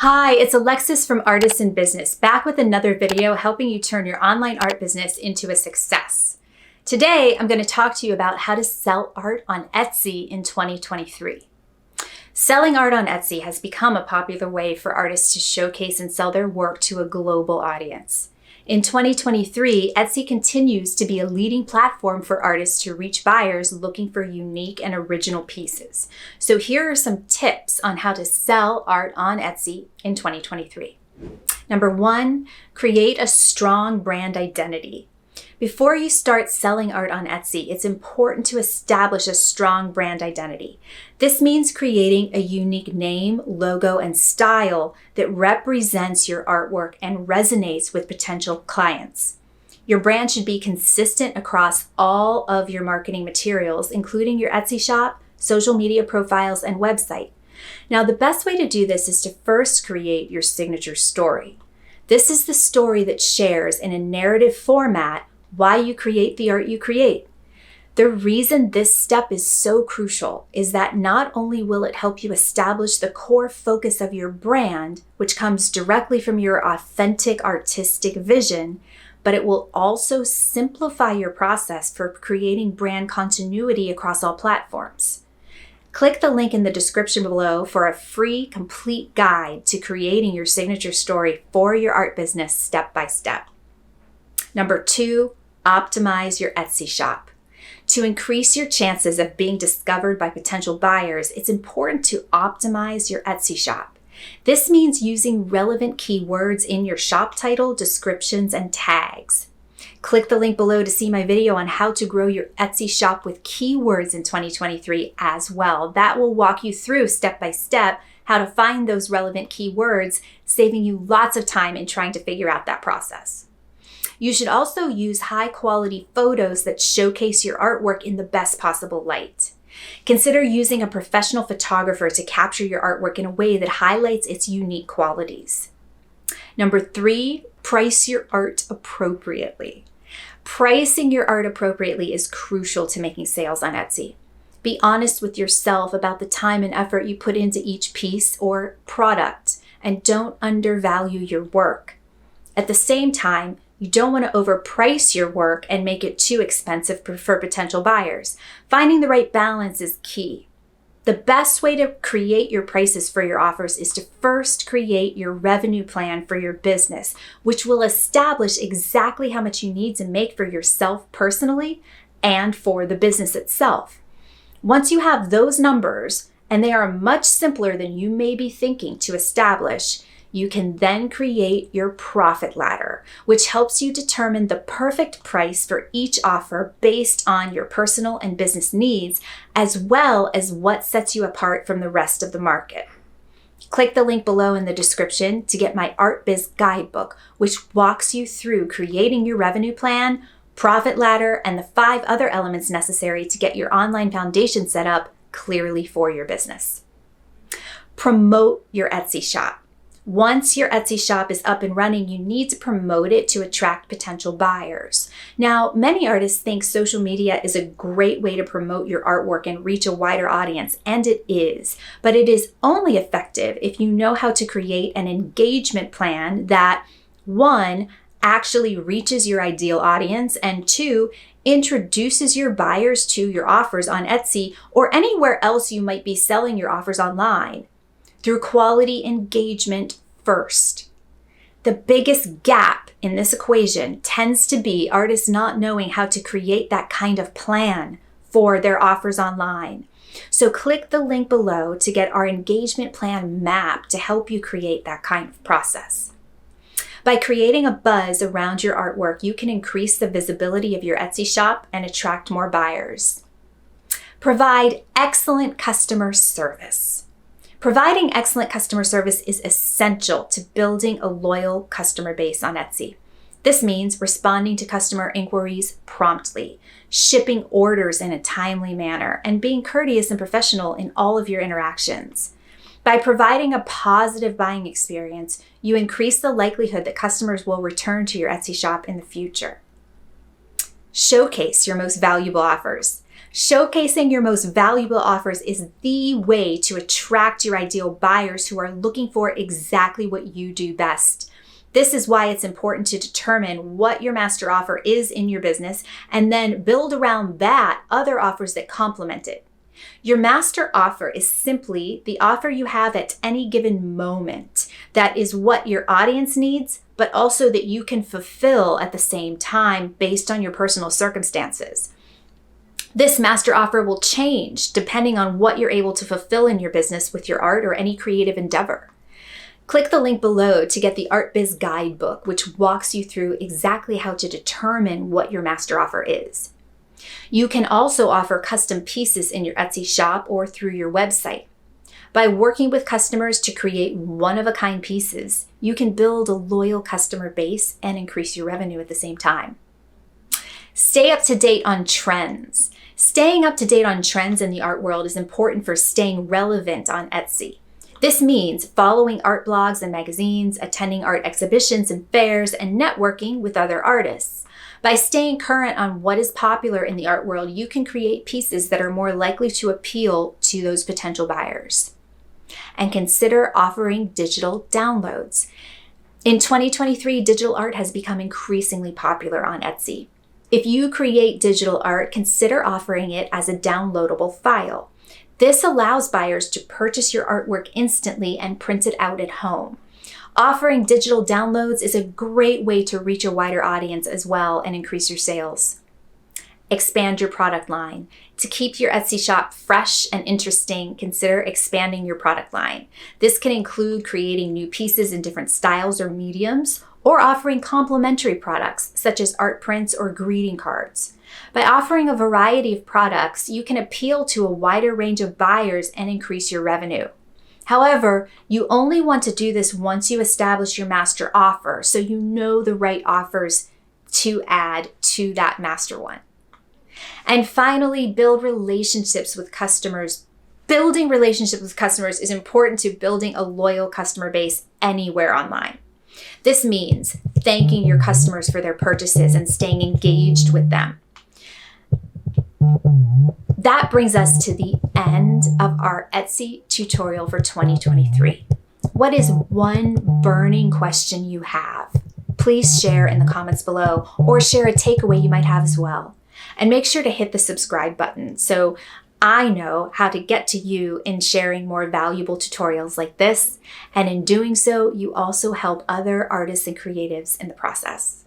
Hi, it's Alexis from Artists in Business, back with another video helping you turn your online art business into a success. Today, I'm going to talk to you about how to sell art on Etsy in 2023. Selling art on Etsy has become a popular way for artists to showcase and sell their work to a global audience. In 2023, Etsy continues to be a leading platform for artists to reach buyers looking for unique and original pieces. So here are some tips on how to sell art on Etsy in 2023. Number 1, create a strong brand identity. Before you start selling art on Etsy, it's important to establish a strong brand identity. This means creating a unique name, logo, and style that represents your artwork and resonates with potential clients. Your brand should be consistent across all of your marketing materials, including your Etsy shop, social media profiles, and website. Now, the best way to do this is to first create your signature story. This is the story that shares in a narrative format why you create the art you create. The reason this step is so crucial is that not only will it help you establish the core focus of your brand, which comes directly from your authentic artistic vision, but it will also simplify your process for creating brand continuity across all platforms. Click the link in the description below for a free, complete guide to creating your signature story for your art business step by step. Number 2, optimize your Etsy shop. To increase your chances of being discovered by potential buyers, it's important to optimize your Etsy shop. This means using relevant keywords in your shop title, descriptions, and tags. Click the link below to see my video on how to grow your Etsy shop with keywords in 2023 as well. That will walk you through step by step how to find those relevant keywords, saving you lots of time in trying to figure out that process. You should also use high-quality photos that showcase your artwork in the best possible light. Consider using a professional photographer to capture your artwork in a way that highlights its unique qualities. Number 3, price your art appropriately. Pricing your art appropriately is crucial to making sales on Etsy. Be honest with yourself about the time and effort you put into each piece or product, and don't undervalue your work. At the same time, you don't want to overprice your work and make it too expensive for potential buyers. Finding the right balance is key. The best way to create your prices for your offers is to first create your revenue plan for your business, which will establish exactly how much you need to make for yourself personally and for the business itself. Once you have those numbers, and they are much simpler than you may be thinking to establish, you can then create your profit ladder, which helps you determine the perfect price for each offer based on your personal and business needs, as well as what sets you apart from the rest of the market. Click the link below in the description to get my Art Biz Guidebook, which walks you through creating your revenue plan, profit ladder, and the 5 other elements necessary to get your online foundation set up clearly for your business. Promote your Etsy shop. Once your Etsy shop is up and running, you need to promote it to attract potential buyers. Now, many artists think social media is a great way to promote your artwork and reach a wider audience, and it is. But it is only effective if you know how to create an engagement plan that, 1, actually reaches your ideal audience, and 2, introduces your buyers to your offers on Etsy or anywhere else you might be selling your offers online, through quality engagement first. The biggest gap in this equation tends to be artists not knowing how to create that kind of plan for their offers online. So click the link below to get our engagement plan map to help you create that kind of process. By creating a buzz around your artwork, you can increase the visibility of your Etsy shop and attract more buyers. Provide excellent customer service. Providing excellent customer service is essential to building a loyal customer base on Etsy. This means responding to customer inquiries promptly, shipping orders in a timely manner, and being courteous and professional in all of your interactions. By providing a positive buying experience, you increase the likelihood that customers will return to your Etsy shop in the future. Showcase your most valuable offers. Showcasing your most valuable offers is the way to attract your ideal buyers who are looking for exactly what you do best. This is why it's important to determine what your master offer is in your business and then build around that other offers that complement it. Your master offer is simply the offer you have at any given moment. That is what your audience needs, but also that you can fulfill at the same time based on your personal circumstances. This master offer will change depending on what you're able to fulfill in your business with your art or any creative endeavor. Click the link below to get the Art Biz Guidebook, which walks you through exactly how to determine what your master offer is. You can also offer custom pieces in your Etsy shop or through your website. By working with customers to create one-of-a-kind pieces, you can build a loyal customer base and increase your revenue at the same time. Stay up to date on trends. Staying up to date on trends in the art world is important for staying relevant on Etsy. This means following art blogs and magazines, attending art exhibitions and fairs, and networking with other artists. By staying current on what is popular in the art world, you can create pieces that are more likely to appeal to those potential buyers. And consider offering digital downloads. In 2023, digital art has become increasingly popular on Etsy. If you create digital art, consider offering it as a downloadable file. This allows buyers to purchase your artwork instantly and print it out at home. Offering digital downloads is a great way to reach a wider audience as well and increase your sales. Expand your product line. To keep your Etsy shop fresh and interesting, consider expanding your product line. This can include creating new pieces in different styles or mediums, or offering complementary products such as art prints or greeting cards. By offering a variety of products, you can appeal to a wider range of buyers and increase your revenue. However, you only want to do this once you establish your master offer, so you know the right offers to add to that master one. And finally, build relationships with customers. Building relationships with customers is important to building a loyal customer base anywhere online. This means thanking your customers for their purchases and staying engaged with them. That brings us to the end of our Etsy tutorial for 2023. What is one burning question you have? Please share in the comments below or share a takeaway you might have as well. And make sure to hit the subscribe button so I know how to get to you in sharing more valuable tutorials like this. And in doing so, you also help other artists and creatives in the process.